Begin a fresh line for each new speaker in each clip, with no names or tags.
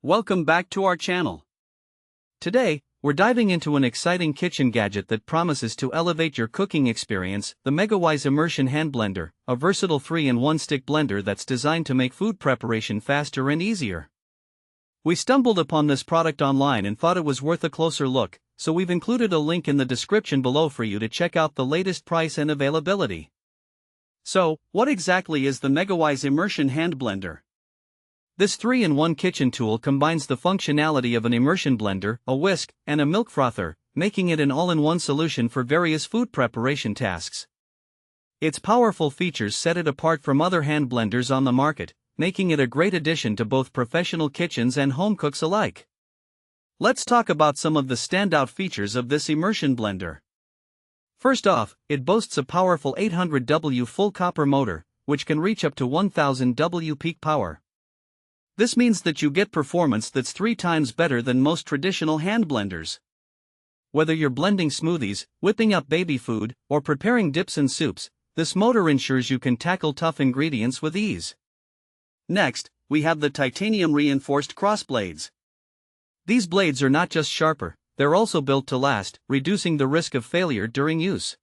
Welcome back to our channel. Today, we're diving into an exciting kitchen gadget that promises to elevate your cooking experience, the MEGAWISE Immersion Hand Blender, a versatile 3-in-1 stick blender that's designed to make food preparation faster and easier. We stumbled upon this product online and thought it was worth a closer look, so we've included a link in the description below for you to check out the latest price and availability. So, what exactly is the MEGAWISE Immersion Hand Blender? This 3-in-1 kitchen tool combines the functionality of an immersion blender, a whisk, and a milk frother, making it an all-in-one solution for various food preparation tasks. Its powerful features set it apart from other hand blenders on the market, making it a great addition to both professional kitchens and home cooks alike. Let's talk about some of the standout features of this immersion blender. First off, it boasts a powerful 800W full copper motor, which can reach up to 1000W peak power. This means that you get performance that's 3 times better than most traditional hand blenders. Whether you're blending smoothies, whipping up baby food, or preparing dips and soups, this motor ensures you can tackle tough ingredients with ease. Next, we have the titanium-reinforced cross blades. These blades are not just sharper, they're also built to last, reducing the risk of failure during use.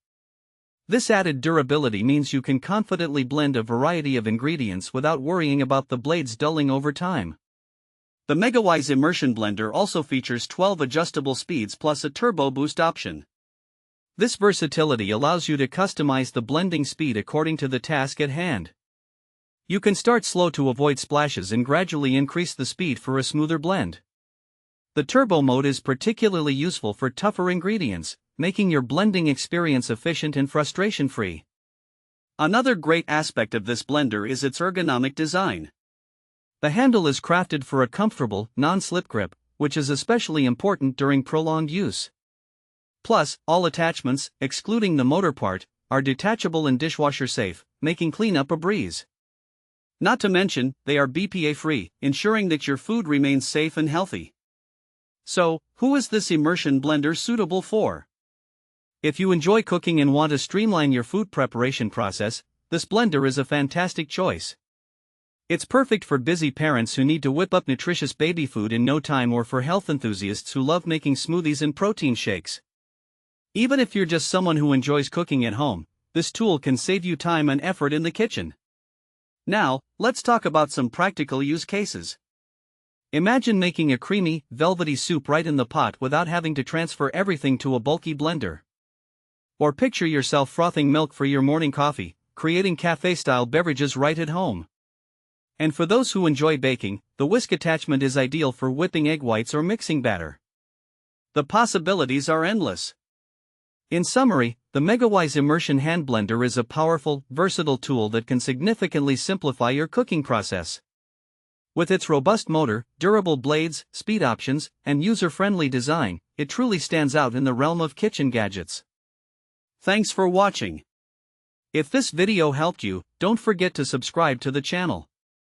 This added durability means you can confidently blend a variety of ingredients without worrying about the blades dulling over time. The MEGAWISE Immersion Blender also features 12 adjustable speeds plus a turbo boost option. This versatility allows you to customize the blending speed according to the task at hand. You can start slow to avoid splashes and gradually increase the speed for a smoother blend. The turbo mode is particularly useful for tougher ingredients, making your blending experience efficient and frustration-free. Another great aspect of this blender is its ergonomic design. The handle is crafted for a comfortable, non-slip grip, which is especially important during prolonged use. Plus, all attachments, excluding the motor part, are detachable and dishwasher safe, making cleanup a breeze. Not to mention, they are BPA-free, ensuring that your food remains safe and healthy. So, who is this immersion blender suitable for? If you enjoy cooking and want to streamline your food preparation process, this blender is a fantastic choice. It's perfect for busy parents who need to whip up nutritious baby food in no time, or for health enthusiasts who love making smoothies and protein shakes. Even if you're just someone who enjoys cooking at home, this tool can save you time and effort in the kitchen. Now, let's talk about some practical use cases. Imagine making a creamy, velvety soup right in the pot without having to transfer everything to a bulky blender. Or picture yourself frothing milk for your morning coffee, creating cafe-style beverages right at home. And for those who enjoy baking, the whisk attachment is ideal for whipping egg whites or mixing batter. The possibilities are endless. In summary, the MEGAWISE Immersion Hand Blender is a powerful, versatile tool that can significantly simplify your cooking process. With its robust motor, durable blades, speed options, and user-friendly design, it truly stands out in the realm of kitchen gadgets. Thanks for watching. If this video helped you, don't forget to subscribe to the channel.